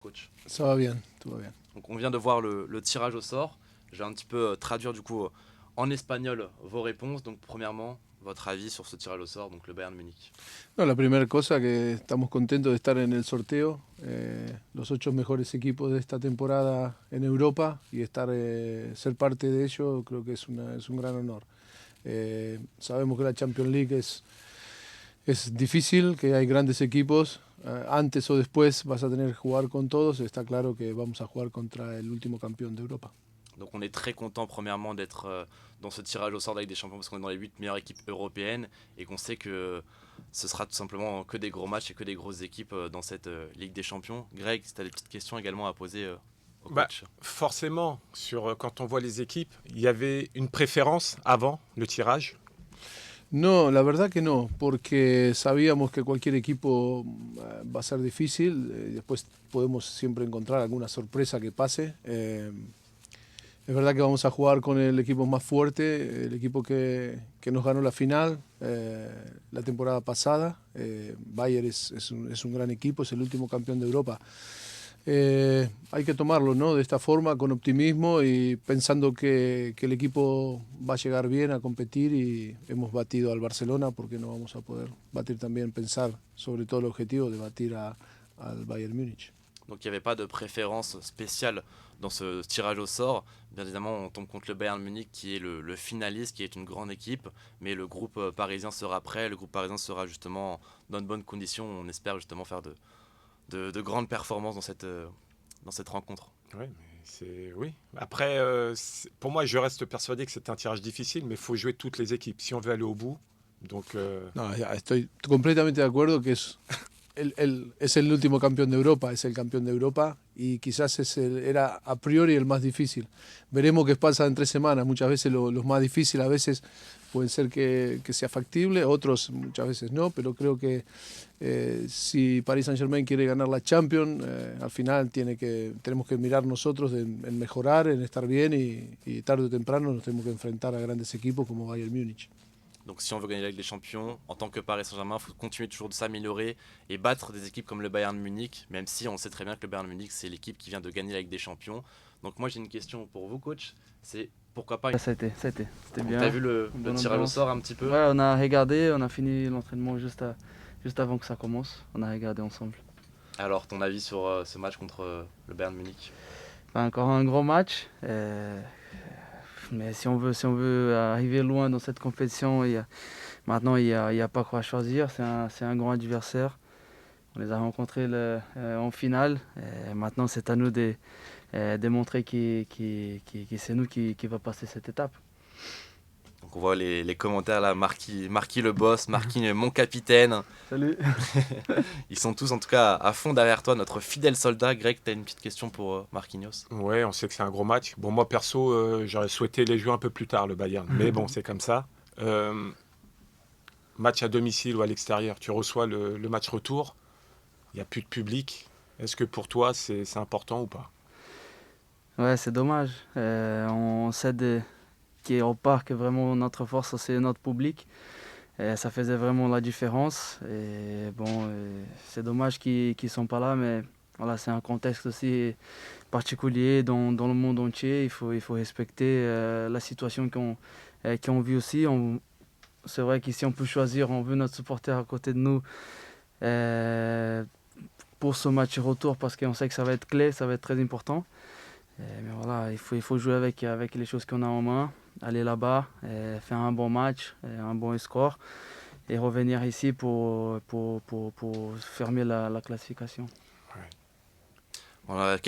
coach? Ça va bien, tout va bien. Donc on vient de voir le tirage au sort. Je vais un petit peu traduire du coup en espagnol vos réponses. Donc premièrement, votre avis sur ce tirage au sort, donc le Bayern Munich. No, la primera cosa que estamos contentos de estar en el sorteo, los 8 mejores equipos de esta temporada en Europa y ser parte de ello creo que es un gran honor. Sabemos que la Champions League es difícil, que hay grandes equipos, antes o después vas a tener que jugar con todos, está claro que vamos a jugar contra el último campeón de Europa. Donc on est très content premièrement d'être dans ce tirage au sort de la Ligue des Champions parce qu'on est dans les 8 meilleures équipes européennes et qu'on sait que ce sera tout simplement que des gros matchs et que des grosses équipes dans cette Ligue des Champions. Greg, si tu as des petites questions également à poser au coach. Forcément, quand on voit les équipes, il y avait une préférence avant le tirage? No, la verdad que no, porque sabíamos que cualquier equipo va a ser difícil, después podemos siempre encontrar alguna sorpresa que pase. Es verdad que vamos a jugar con el equipo más fuerte, el equipo que nos ganó la final la temporada pasada. Bayern es un gran equipo, es el último campeón de Europa. Hay que tomarlo, ¿no?, de esta forma, con optimismo y pensando que el equipo va a llegar bien a competir, y hemos batido al Barcelona, porque no vamos a poder batir también, pensar sobre todo el objetivo de batir al Bayern Múnich. Donc il n'y avait pas de préférence spéciale dans ce tirage au sort. Bien évidemment, on tombe contre le Bayern Munich qui est le finaliste, qui est une grande équipe, mais le groupe parisien sera prêt, le groupe parisien sera justement dans de bonnes conditions. On espère justement faire de grandes performances dans cette rencontre. Oui. Après, pour moi, je reste persuadé que c'est un tirage difficile, mais il faut jouer toutes les équipes si on veut aller au bout. Donc, No, estoy completamente de acuerdo que es el último campeón de Europa, es el campeón de Europa, y quizás era a priori el más difícil. Veremos qué pasa en 3 semanas. Muchas veces los más difíciles a veces pueden ser que sea factible, otros muchas veces no, pero creo que si Paris Saint-Germain quiere ganar la Champions, al final tenemos que mirar nosotros en mejorar, en estar bien, y tarde o temprano nos tenemos que enfrentar a grandes equipos como Bayern Múnich. Donc si on veut gagner la Ligue des Champions, en tant que Paris Saint-Germain, il faut continuer toujours de s'améliorer et battre des équipes comme le Bayern Munich, même si on sait très bien que le Bayern Munich, c'est l'équipe qui vient de gagner la Ligue des Champions. Donc moi j'ai une question pour vous, coach, c'est pourquoi pas... C'était bien. T'as vu le tirage au sort un petit peu? Ouais, on a regardé, on a fini l'entraînement juste avant que ça commence. On a regardé ensemble. Alors ton avis sur ce match contre le Bayern Munich? Encore un gros match. Mais si on veut arriver loin dans cette compétition, maintenant il y a pas quoi choisir. C'est un grand adversaire. On les a rencontrés en finale. Maintenant c'est à nous de démontrer que c'est nous qui va passer cette étape. Donc on voit les commentaires là, Marquis le boss, Marquis mon capitaine. Salut. Ils sont tous en tout cas à fond derrière toi, notre fidèle soldat. Greg, tu as une petite question pour Marquinhos? Ouais, on sait que c'est un gros match. Bon, moi perso, j'aurais souhaité les jouer un peu plus tard, le Bayern. Mais bon, c'est comme ça. Match à domicile ou à l'extérieur, tu reçois le match retour. Il n'y a plus de public. Est-ce que pour toi, c'est important ou pas? Ouais, c'est dommage. On sait qu'au parc, vraiment, notre force, c'est notre public. Et ça faisait vraiment la différence. Et bon, c'est dommage qu'ils ne sont pas là, mais voilà, c'est un contexte aussi particulier dans le monde entier. Il faut respecter la situation qu'on vit aussi. C'est vrai qu'ici, on peut choisir, on veut notre supporter à côté de nous pour ce match retour, parce qu'on sait que ça va être clé, ça va être très important. Mais voilà, il faut jouer avec les choses qu'on a en main, aller là-bas, faire un bon match, un bon score, et revenir ici pour fermer la classification. Voilà,